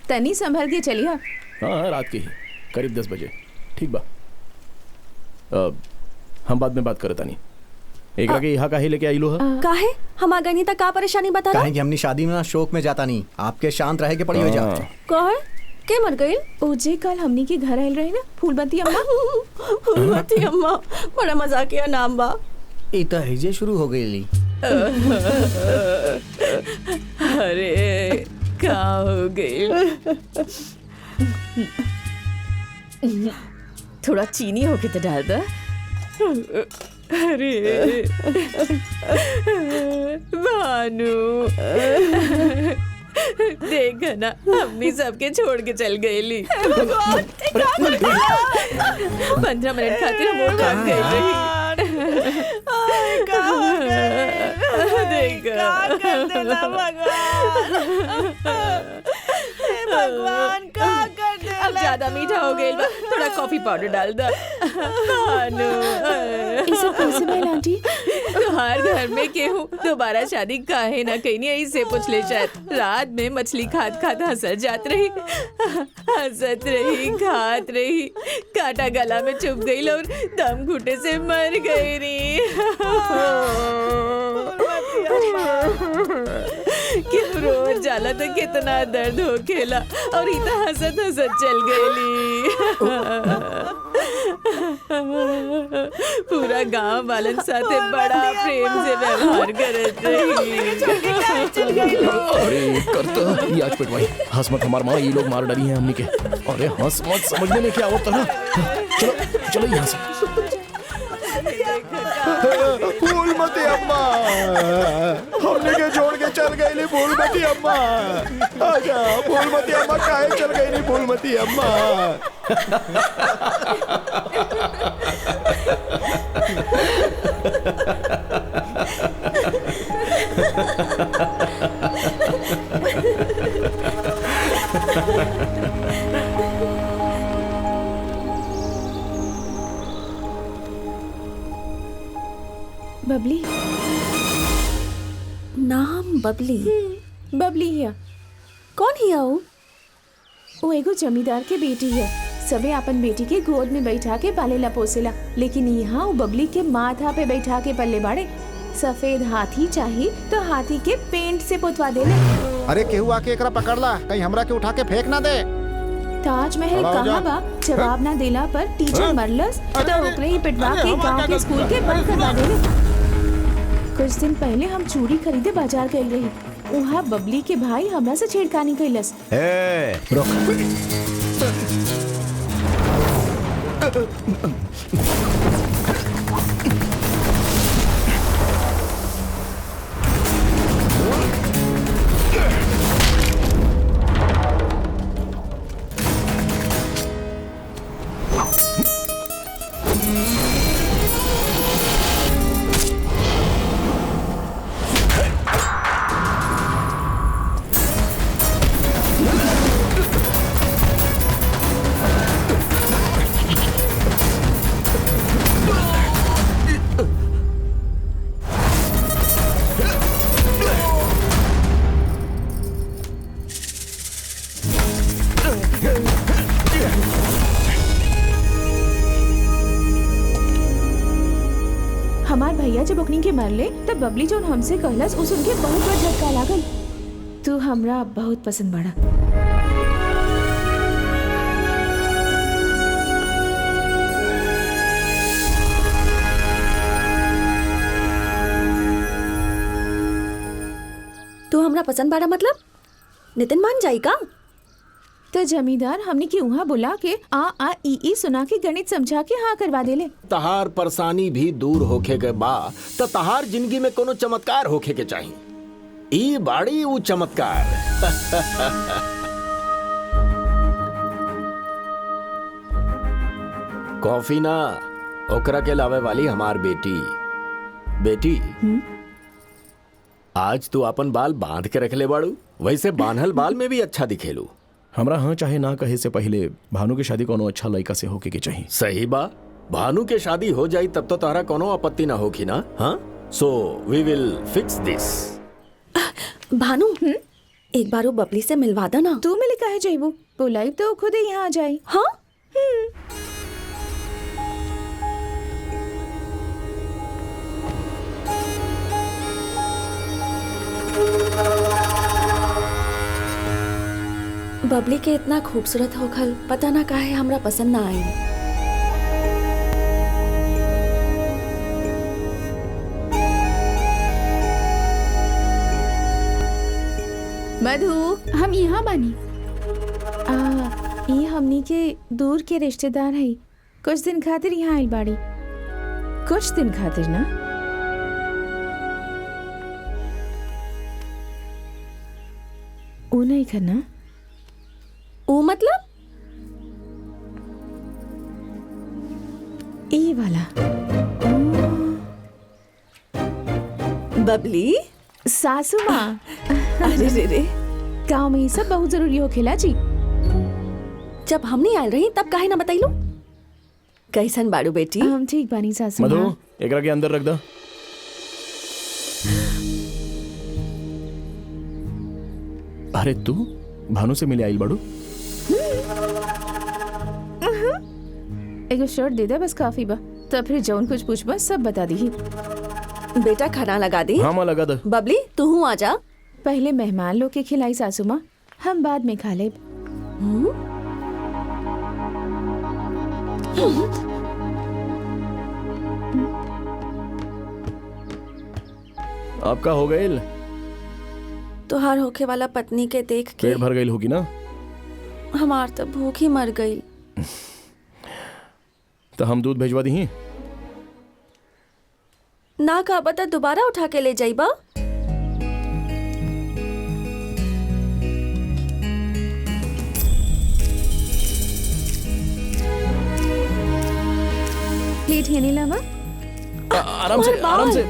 तनी संभल के चलिए। हाँ, रात के ही करीब 10 बजे। ठीक बा, हम बाद में बात करता नहीं। एक लगे यहाँ काहे लेके आई लो है? काहे हम आ गई तक का परेशानी बता रहा? काहे कि हमनी शादी में शोक में जाता नहीं, आपके शांत रहे के पड़ी हो जा। काहे के मर गई? ओजे कल हमनी के घर आयल रहे ना फूलमती अम्मा। फूलमती अम्मा बड़ा मजाकिया नाम बा। ई तो हिजे शुरू हो गई। अरे क्या हो गई? थोड़ा चीनी होके तो डाल दो। अरे भानु देख ना, हमनी सबके छोड़ के चल गई। 15 मिनट खातिर हम और भाग गई रही। भगवान का कर दे। अब ज्यादा मीठा हो गया, थोड़ा कॉफी पाउडर डाल दो। आंटी हर घर में केहू दोबारा शादी काहे ना कहीं नहीं ऐसे पूछ ले। शायद रात में मछली खात खात हंसत जात रही, हंसत रही, खात रही, कांटा गला में चुभ गई और दम घुटे से मर गई रही। क्यों रोज जाला तो कितना दर्द हो खेला और इतना हंसत हंसत चल गई। पूरा गांव वालन साथे बड़ा प्रेम से व्यवहार करत रही। अरे करता ये आज पिटवाई। हंस मत, हमार माँ ये लोग मार डरी हैं हमनी के। अरे हंस मत, समझने में क्या होता है। चलो चलो यहाँ से। फूलमती अम्मा हमने के छोड़ के चल गई। फूलमती अम्मा आजा, फूलमती अम्मा काहे चल गई? फूलमती अम्मा बबली नाम बबली? बबली है। कौन हिया वो एगो जमींदार के बेटी है। सबे अपन बेटी के गोद में बैठा के पालेला पोसेला, लेकिन यहाँ वो बबली के माथा पे बैठा के पल्ले बाड़े। सफेद हाथी चाहिए तो हाथी के पेंट से पोतवा देले। अरे केहू आके एकरा पकड़ला, कहीं हमरा के उठा के फेंक ना दे। ताजमहल कहाँ बा? जवाब ना देला पर टीचर मरलस तो ओकरे ही पिटवा के गांव के स्कूल के बंद करवा देले। कुछ दिन पहले हम चूड़ी खरीदे बाजार गई रही, वहाँ बबली के भाई हमरा से छेड़खानी कैलस। हमार भैया जब ओकनी के मरले तब बबली जो हमसे कहलस उस उनके बहुत बड़ा झटका लागल। तू हमरा बहुत पसंद बड़ा। तू हमरा पसंद बाड़ा मतलब नितिन मान जाई का? तो जमींदार हमने के वहाँ बुला के आ ई सुना के गणित समझा के हाँ करवा देले। तहार परेशानी भी दूर होखे के बा तो तहार जिंदगी में कोनो चमत्कार होखे के चाहिए। ई बाड़ी ऊ चमत्कार। कॉफी ना ओकरा के लावे वाली हमार बेटी आज तू अपन बाल बांध के रख ले बाड़ू, वैसे बांधल बाल में भी अच्छा दिखेलू। हमरा हाँ चाहे ना कहे से पहले भानु की शादी कोनो अच्छा लड़का से होके के चाहिए। सही बा, भानु के शादी हो जाई तब तो तारा कोनो आपत्ति ना होगी ना? हाँ, सो वी विल फिक्स दिस। भानु एक बार वो बबली से मिलवा दो ना। तू मिले काहे जाइबू? बुलाई तो खुद ही यहाँ आ जाई। हाँ बबली के इतना खूबसूरत होखल पता ना काहे हमरा पसंद ना आई। मधु, हम यहाँ बानी। ये हमनी के दूर के रिश्तेदार है। कुछ दिन खातिर यहाँ आइल बाड़ी। कुछ दिन खातिर ना। ऊ नहीं करना। ओ मतलब ये वाला बबली। सासू माँ। अरे रे रे, गाँव में ये सब बहुत जरूरी हो खेला जी। जब हम नहीं आयल रही तब काहे ना बताइलो। कैसन बाड़ू बेटी? हम ठीक बानी सासू मधु माँ। एकरा के अंदर रख दा। अरे तू भानु से मिले आइल बाड़ू? एगो शर्ट दे दे बस काफी बा। तो फिर जौन कुछ पूछबा सब बता दी। बेटा खाना लगा दी। हाँ माँ लगा दा। बबली तू आ जा। पहले मेहमान लोग के खिलाई सासू माँ, हम बाद में खा ले। आपका हो गईल? तुहार होखे वाला पत्नी के देख के पेट भर गईल होगी ना? हमार तो भूख ही मर गई। तो हम दूध भेजवा दी। ना का बता दोबारा उठा के ले जाइबा। प्लेट है नहीं लावा? आराम से आराम से।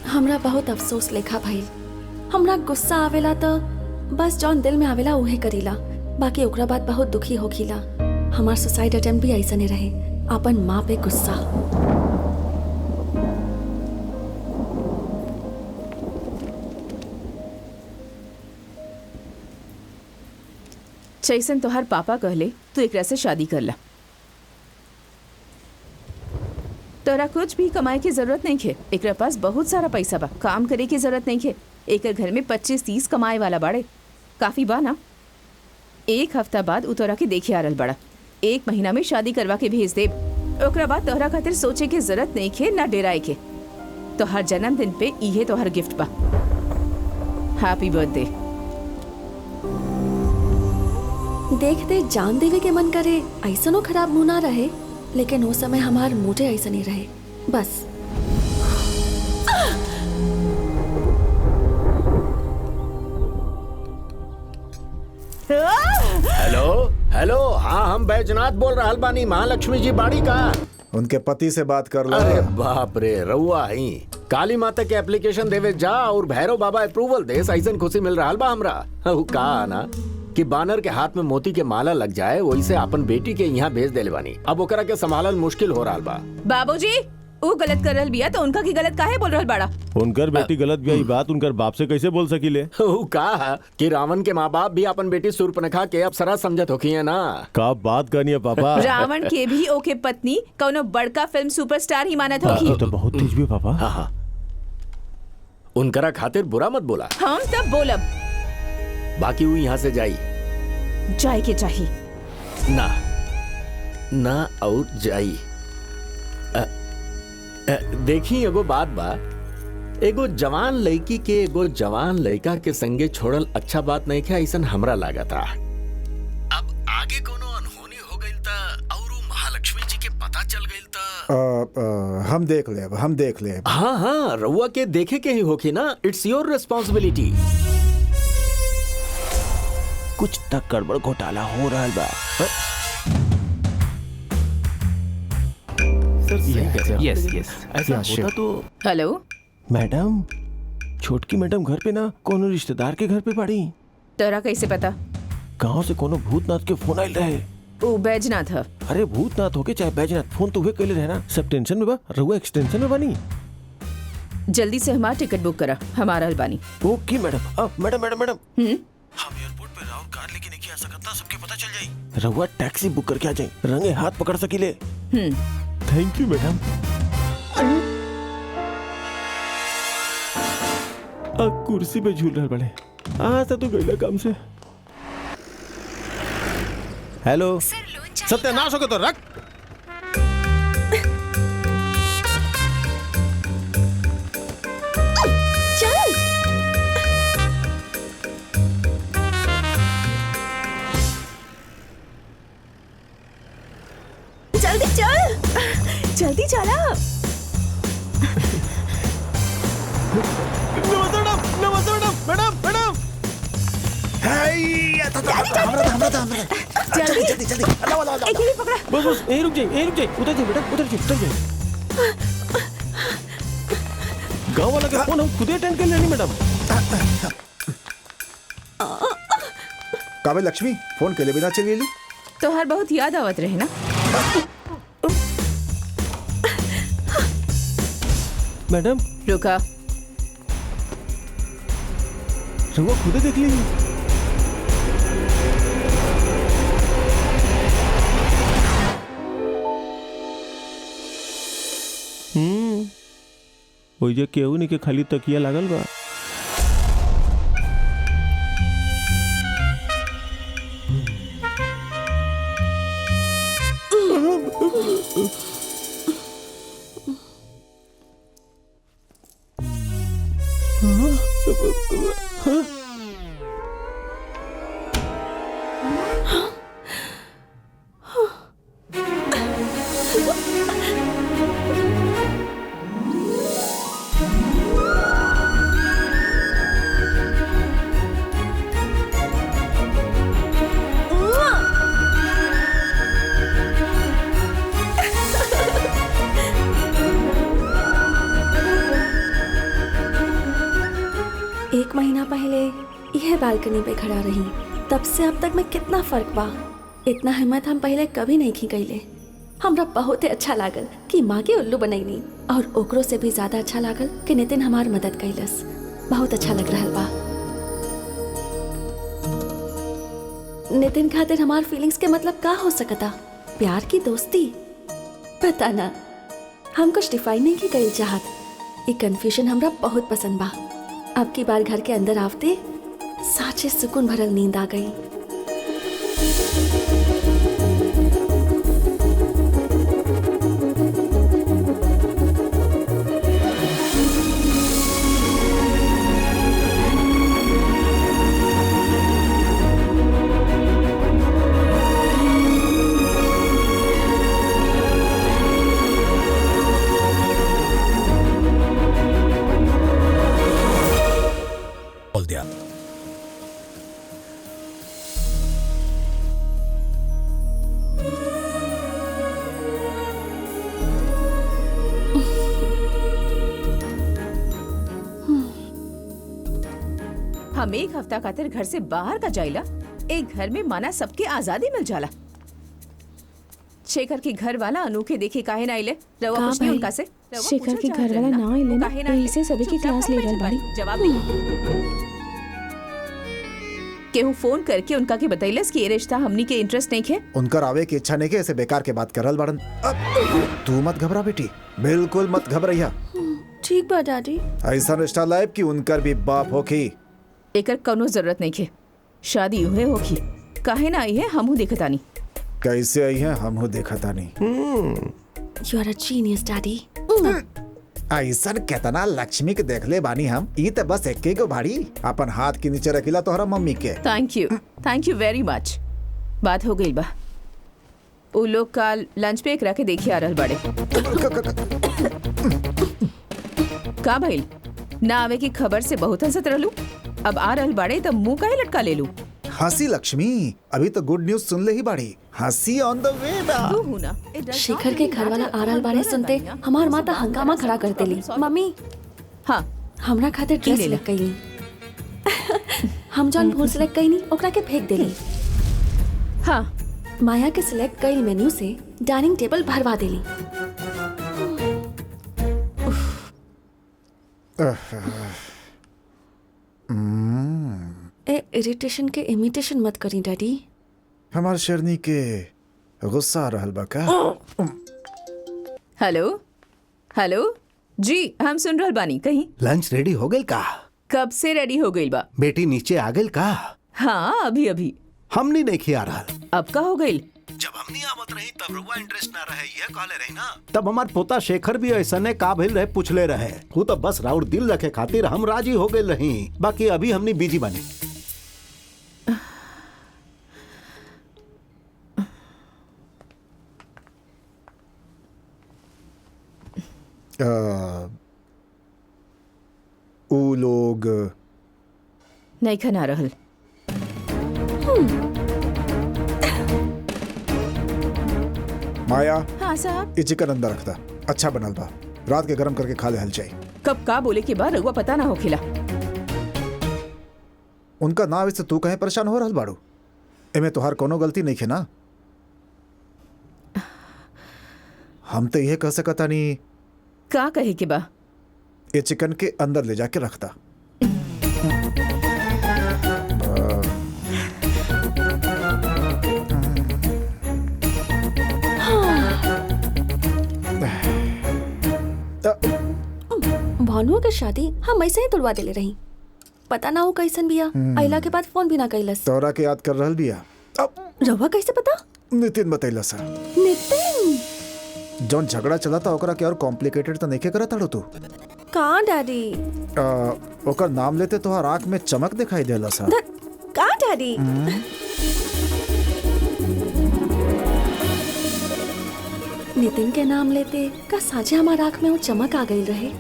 हमरा बहुत अफसोस लेखा भइल। हमरा गुस्सा आवेला तो बस जौन दिल में आवेला उहे करीला, बाकी ओकरा बाद बहुत दुखी होखीला। हमार सुसाइड अटेम्प्ट भी ऐसने रहे, अपन माँ पे गुस्सा। जैसन तोहार पापा कहले तू एकरा से शादी कर ला। तोरा कुछ भी कमाए की जरूरत नहीं है। एकरा पास बहुत सारा पैसा बा, काम करे की जरूरत नहीं है। एक घर में 25-30 कमाए वाला बाड़े, काफी बा ना। एक हफ्ता बाद उ तोरा के देखे आ रहल बड़ा। 1 महीना में शादी करवा के भेज दे। ओकरा बाद तोहरा खातिर सोचे के जरूरत नहीं है, ना डेराए के। तोहर जन्मदिन पे इहे तोहर गिफ्ट बा। Happy birthday. देखते जान देवे के मन करे, ऐसनो खराब मुंह ना रहे, लेकिन वो समय हमार मुझे ऐसा नहीं रहे बस। हेलो हेलो, हाँ हम बैजनाथ बोल रहा बानी। महालक्ष्मी जी बाड़ी का? उनके पति से बात कर लो। अरे बाप रे, रउआ ही काली माता के एप्लीकेशन देवे जा और भैरव बाबा अप्रूवल दे। ऐसन खुशी मिल रहा बा हमरा। कहा ना कि बानर के हाथ में मोती के माला लग जाए, वही से अपन बेटी के यहाँ भेज देले बानी। अब ओकरा के संभालल मुश्किल हो रहा बा। बाबूजी वो गलत कर रहल बिया तो उनका की गलत काहे बोल रहल बाड़ा? उनकर बेटी गलत बिया, ई बात उनकर बाप से कैसे बोल सकीले? वो कहा कि रावण के माँ बाप भी अपन बेटी शूर्पणखा के अप्सरा समझत होखी है ना। का बात करनी है पापा? रावण के भी ओके पत्नी कौनो बड़का फिल्म सुपरस्टार ही मानत होगी। तो बहुत तेज भी पापा। हाँ हाँ, उनकरा खातिर बुरा मत बोला। हम तब बोलब बाकी वो यहाँ से जाई जाए के चाहिए ना ना और जाई। देखी एगो बात बा, एगो जवान लड़की के एगो जवान लड़का के संगे छोड़ल अच्छा बात नहीं है, ऐसा हमरा लगा था। अब आगे कोनो अनहोनी हो गई था और महालक्ष्मी जी के पता चल गई था। हम देख ले। हाँ हाँ, रउआ के देखे के ही होखी ना। It's your responsibility. कुछ तक गड़बड़ घोटाला हो रहा बा। यस ऐसा होता तो। हेलो मैडम छोटकी मैडम घर पे ना कोनो रिश्तेदार के घर पे पड़ी। तोरा कैसे पता? गांव से कोनो भूतनाथ के फोन आयल रहे। वो बैजनाथ है। अरे भूतनाथ होके चाहे बैजनाथ, फोन तो वे कैले रहे ना। सब टेंशन में बा, रहुआ एक्सटेंशन में बनी। जल्दी से हमारा टिकट बुक करा, हमारा हलबानी। ओके मैडम। मैडम मैडम मैडम हम एयरपोर्ट पे राउंड कार लेके नहीं आ सकता, सबके पता चल जाई। रहुआ टैक्सी बुक करके आ जाए, रंगे हाथ पकड़ सकीले। Thank you madam. कुर्सी पे झूल रहे बड़े। आज तो गईला काम से। हेलो सत्यानाश हो गया तो रख। चल जल्दी चल, जल्दी चला। नमस्ते मैडम, मैडम मैडम मैडम। जल्दी जल्दी जल्दी एक ही पकड़ा। बस बस यहीं रुक जाइए, उधर जाइए बेटा, उधर जाइए। गाँव वाला का फोन हम खुद ही अटेंड कर लेनी मैडम। काबे लक्ष्मी फोन के लिए बिना चली ली। तो हर बहुत याद आवत रहे ना। मैडम रुका। रहुआ खुद ही देख लीजिए। ओइजे केहू नहीं के खाली तकिया लागल बा। एक महीना पहले यह बालकनी पे खड़ा रही, तब से अब तक में कितना फर्क बा। इतना हिम्मत हम पहले कभी नहीं की गईले। हमरा बहुत ही अच्छा लागल कि माँ के उल्लू बनैनी, और ओकरो से भी ज्यादा अच्छा लागल कि नितिन हमार मदद कैलस। बहुत अच्छा लग रहा बा। नितिन खातिर हमार फीलिंग्स के मतलब का हो सकता? प्यार की दोस्ती? पता ना, हम कुछ डिफाइन नहीं की कईल चाहत। ये कंफ्यूजन हमरा बहुत पसंद बा। अब की बार घर के अंदर आवते साचे सुकून भरल नींद आ गई। बोल दिया। हम एक हफ्ता खातिर घर से बाहर का जाइला, एक घर में माना सबके आजादी मिल जाला। शेखर के घर वाला अनोखे देखे काहे ना आइले? रवा का कुछ नहीं भाई? उनका से? रवा शेखर पूछल के चाहत घर वाला रहला। ना आइले ना, काहे ना यही आइले? से सभी की चुपचाप क्लास ले बैठ रहल बाड़ी। जवाब दी। केहू फोन करके उनका के बतैलस कि ये रिश्ता हमनी के इंटरेस्ट नहीं है। उनकर आवे की इच्छा नहीं के, ऐसे बेकार के बात करल बड़न। तू मत घबरा बेटी, बिल्कुल मत घबराइया। ठीक बा दादी। ऐसा रिश्ता लाइब कि उनकर भी बाप होखी। एकर कोनो जरूरत नहीं है। शादी हुए होखी, काहे ना आई है हमहू देखतानी। कैसे आई है हमहू देखा था नहीं। You are a genius daddy. ऐसा केतना लक्ष्मी के देख ले बानी हम। ई त बस एक गो भाड़ी अपन हाथ के नीचे रखिला तोहरा मम्मी के। थैंक यू वेरी मच। बात हो गई बा। उ लोग काल लंच पे एकरा के देखी आ रहल बाड़े। का भइल? ना आवे की खबर से बहुत हंसत रहलू, अब आ रहल बाड़े तब मुंह काहे लटका लेलू? हंसी लक्ष्मी, अभी तो गुड न्यूज सुन ले ही बाड़ी। हंसी ऑन द वे बा। तू हूं ना। शेखर के घर वाला आरल बारे सुनते हमार माता हंगामा खड़ा कर देली। मम्मी हाँ हमरा खातिर ड्रेस ले ला। सिलेक्ट कईली। हम जौन भूल सिलेक्ट कईनी ओकरा के फेंक देली। हाँ माया के सिलेक्ट कईल मेन्यू से डाइनिंग टेबल भरवा देली। ए इरिटेशन के इमिटेशन मत करी डैडी। हमार शेरनी के गुस्सा आ रहल बा का? हेलो हेलो जी, हम सुन रहल बानी। कहीं लंच रेडी हो गई का? कब से रेडी हो गई बा? बेटी नीचे आ गई का? हाँ अभी अभी। हमनी नहीं खिया रहा। अब का हो गई? जब हमनी आवत रही तब रुआ इंटरेस्ट ना रहे, ये कहले रही ना। तब हमार पोता शेखर भी ऐसा ने का भइल रहे पूछले रहे। वो तो बस राउर दिल रखे खातिर हम राजी हो गए रही। बाकी अभी हमनी बिजी बने। ऊ लोग नहीं खना रहल। माया हाँ साहब। ये चिकन अंदर रखता, अच्छा बनल बा, रात के गरम करके खा ले हल जाई। कब का बोले के बाद रघुआ पता ना हो खिला। उनका नाव से तू कहे परेशान हो रहल बाड़ू? एमे तोहार कोनो गलती नहीं है ना। हम तो यह कह सकता नहीं का कहे के बा? ये चिकन के अंदर ले जाके रखता। भानुआ के शादी हम ऐसे ही तुड़वा देले रही। पता ना हो कैसन बिया। अइला के बाद फोन भी ना कैलस। तोरा के याद कर रहल बिया। अब रवा कैसे पता? नितिन बतैला सा। नितिन जौन झगड़ा चला था ओकरा के और कॉम्प्लिकेटेड तो नहीं के करा ताड़ो तू। का डैडी? ओकर नाम लेते तोहार आंख में चमक दिखाई देला सा। का डैडी? नितिन के नाम लेते का साझे हमार आंख में वो चमक आ गई रहे।